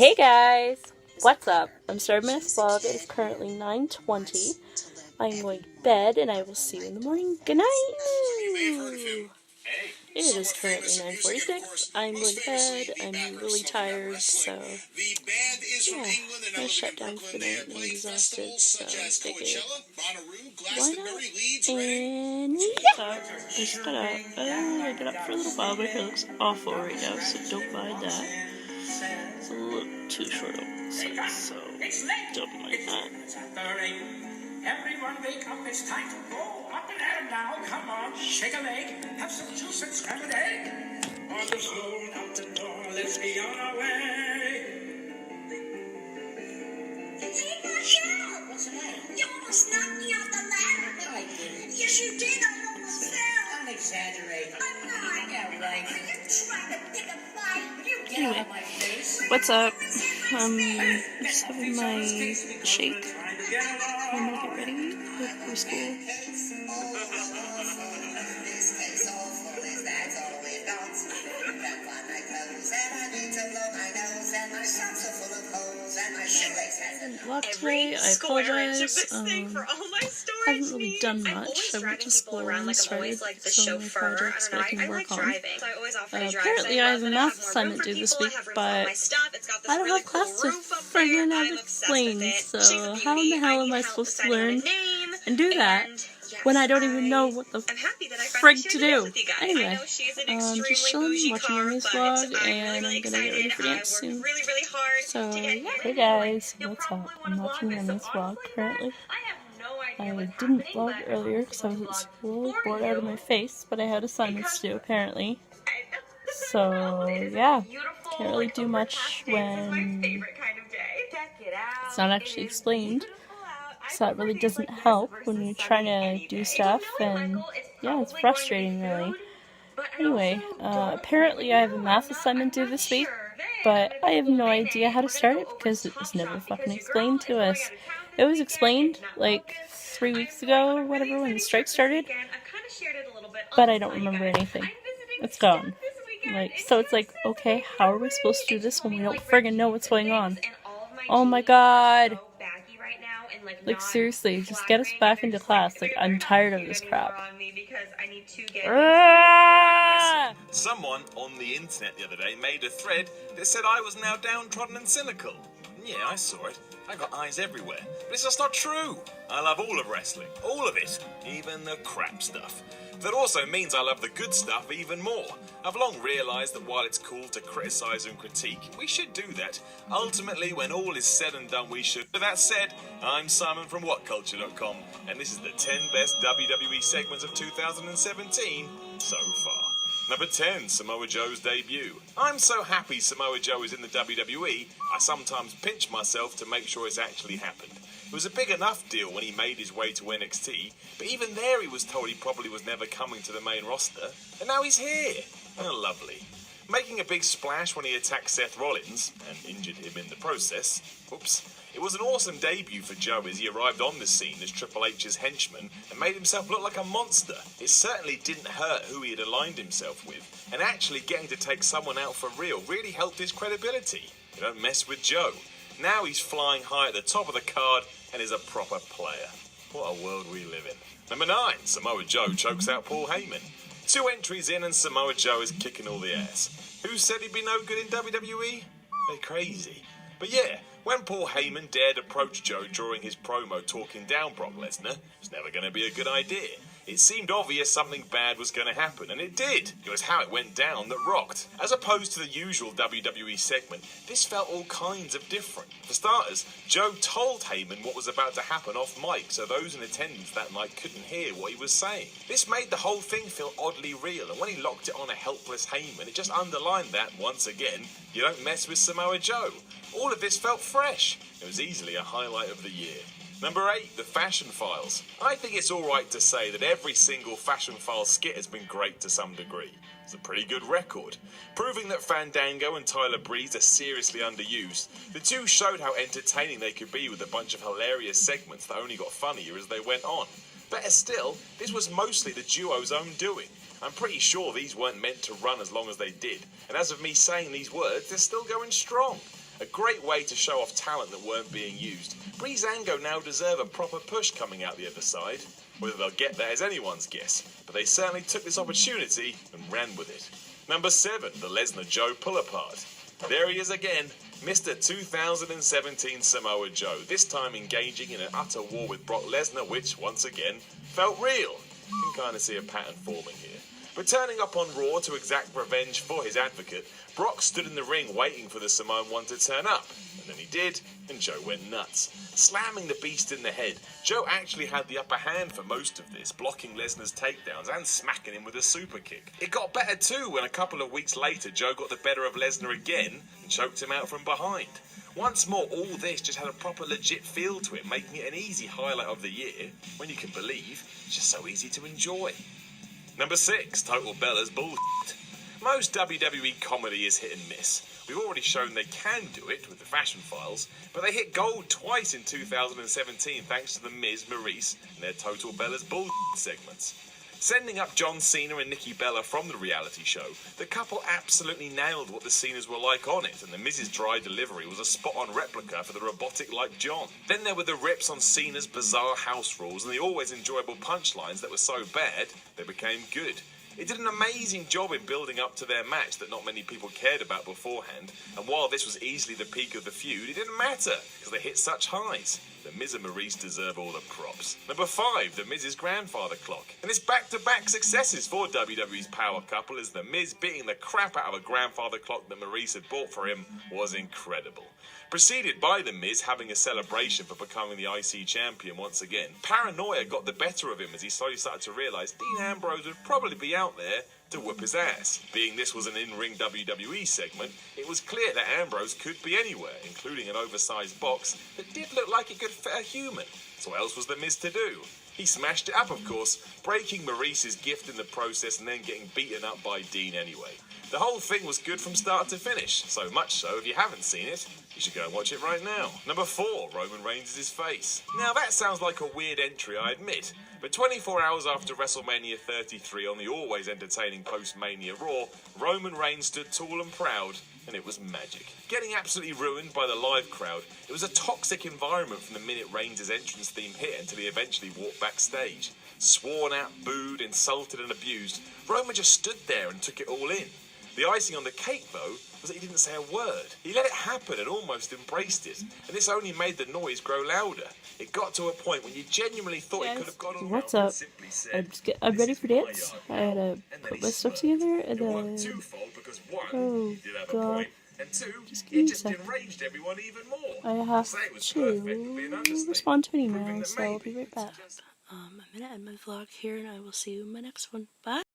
Hey guys! What's up? I'm starting my vlog. It is currently 9:20. I'm going to bed and I will see you in the morning. Good night! It is currently 9:46. I'm going to bed. I'm really tired, so yeah, I'm going to shut down for the night. I'm exhausted, so I figured, why not? And yeah, I just got up. I got up for a little while. My hair looks awful right now, so don't mind that. It's a little too short on the side, so don't mind that. Everyone wake up, it's time to go up and at 'em now. Come on, shake a leg, have some juice and scrambled egg. On the floor, out the door, let's be on our way. Hey, Marshall! What's the matter? You almost knocked me off the ladder. No, I didn't. Yes, you did. I almost fell. Don't exaggerate. I'm not. Yeah, right. Are you trying to pick a fight? You Get out of my face. What's up? Just having my shake. I'm gonna get ready for school. Vlog today, I apologize. I haven't really done much. I went to school and started so many projects that I can work on. Apparently I have a math assignment due this week, but I don't have class to friggin' have explained, so how in the hell am I supposed to learn and do that when I don't even know what the frig to do? Anyway, just chilling, watching Emmy's vlog, and I'm gonna get ready for dance soon. So, yeah. Hey guys, what's up? I'm watching Emmy's vlog currently. I didn't vlog earlier because I was at school, bored out of my face, but I had assignments to do apparently. So, yeah, can't really do much when it's not actually explained. So that really doesn't help when you're trying to do stuff, and yeah, it's frustrating really. Anyway, apparently I have a math assignment due this week, but I have no idea how to start it because it was never fucking explained to us. It was explained like 3 weeks ago or whatever when the strike started, but I don't remember anything. It's gone. So it's like, okay, how are we supposed to do this when we don't friggin' know what's going on? Oh my god! Like, seriously, just get us back into class. Like, I'm tired of this crap. Someone on the internet the other day made a thread that said I was now downtrodden and cynical. Yeah, I saw it. I got eyes everywhere. But it's just not true. I love all of wrestling. All of it. Even the crap stuff. That also means I love the good stuff even more. I've long realised that while it's cool to criticise and critique, we should do that. Ultimately, when all is said and done, we should. With that said, I'm Simon from WhatCulture.com, and this is the 10 best WWE segments of 2017 so far. Number 10, Samoa Joe's debut. I'm so happy Samoa Joe is in the WWE, I sometimes pinch myself to make sure it's actually happened. It was a big enough deal when he made his way to NXT, but even there he was told he probably was never coming to the main roster, and now he's here. Oh, lovely. Making a big splash when he attacked Seth Rollins, and injured him in the process. Oops. It was an awesome debut for Joe as he arrived on the scene as Triple H's henchman and made himself look like a monster. It certainly didn't hurt who he had aligned himself with, and actually getting to take someone out for real really helped his credibility. You don't mess with Joe. Now he's flying high at the top of the card and is a proper player. What a world we live in. Number 9, Samoa Joe chokes out Paul Heyman. 2 entries in and Samoa Joe is kicking all the ass. Who said he'd be no good in WWE? They're crazy. But yeah, when Paul Heyman dared approach Joe during his promo talking down Brock Lesnar, it's never going to be a good idea. It seemed obvious something bad was going to happen, and it did. It was how it went down that rocked. As opposed to the usual WWE segment, this felt all kinds of different. For starters, Joe told Heyman what was about to happen off mic, so those in attendance that night couldn't hear what he was saying. This made the whole thing feel oddly real, and when he locked it on a helpless Heyman, it just underlined that, once again, you don't mess with Samoa Joe. All of this felt fresh. It was easily a highlight of the year. Number 8, The Fashion Files. I think it's alright to say that every single Fashion Files skit has been great to some degree. It's a pretty good record. Proving that Fandango and Tyler Breeze are seriously underused, the two showed how entertaining they could be with a bunch of hilarious segments that only got funnier as they went on. Better still, this was mostly the duo's own doing. I'm pretty sure these weren't meant to run as long as they did, and as of me saying these words, they're still going strong. A great way to show off talent that weren't being used. Breezango now deserve a proper push coming out the other side. Whether they'll get there is anyone's guess, but they certainly took this opportunity and ran with it. Number 7, the Lesnar-Joe pull-apart. There he is again, Mr. 2017 Samoa Joe, this time engaging in an utter war with Brock Lesnar, which, once again, felt real. You can kind of see a pattern forming here. But turning up on Raw to exact revenge for his advocate, Brock stood in the ring waiting for the Samoan one to turn up. And then he did, and Joe went nuts. Slamming the Beast in the head, Joe actually had the upper hand for most of this, blocking Lesnar's takedowns and smacking him with a super kick. It got better too when a couple of weeks later Joe got the better of Lesnar again and choked him out from behind. Once more, all this just had a proper legit feel to it, making it an easy highlight of the year, when you can believe it's just so easy to enjoy. Number 6, Total Bella's bullshit. Most WWE comedy is hit and miss. We've already shown they can do it with the Fashion Files, but they hit gold twice in 2017 thanks to The Miz, Maurice, and their Total Bella's bullshit segments. Sending up John Cena and Nikki Bella from the reality show, the couple absolutely nailed what the Cenas were like on it, and the Miz's dry delivery was a spot-on replica for the robotic-like John. Then there were the rips on Cena's bizarre house rules and the always enjoyable punchlines that were so bad they became good. It did an amazing job in building up to their match that not many people cared about beforehand, and while this was easily the peak of the feud, it didn't matter, because they hit such highs. The Miz and Maurice deserve all the props. Number 5, The Miz's grandfather clock. And it's back-to-back successes for WWE's power couple, as The Miz beating the crap out of a grandfather clock that Maurice had bought for him was incredible. Preceded by The Miz having a celebration for becoming the IC champion once again. Paranoia got the better of him as he slowly started to realise Dean Ambrose would probably be out there to whoop his ass. Being this was an in-ring WWE segment, it was clear that Ambrose could be anywhere, including an oversized box that did look like it could fit a human. So what else was The Miz to do? He smashed it up, of course, breaking Maurice's gift in the process and then getting beaten up by Dean anyway. The whole thing was good from start to finish, so much so if you haven't seen it, you should go and watch it right now. Number 4, Roman Reigns' his face. Now that sounds like a weird entry, I admit, but 24 hours after WrestleMania 33 on the always entertaining post-Mania Raw, Roman Reigns stood tall and proud, and it was magic. Getting absolutely ruined by the live crowd, it was a toxic environment from the minute Reigns' entrance theme hit until he eventually walked backstage. Sworn at, booed, insulted and abused, Roman just stood there and took it all in. The icing on the cake, though, was that he didn't say a word. He let it happen and almost embraced it, and this only made the noise grow louder. It got to a point when you genuinely thought it could have gone on. What's up? I'm ready for dance. I had to put my stuff together and then... Oh god. Just give me a second. I have to respond to an email, so I'll be right back. I'm gonna end my vlog here and I will see you in my next one. Bye!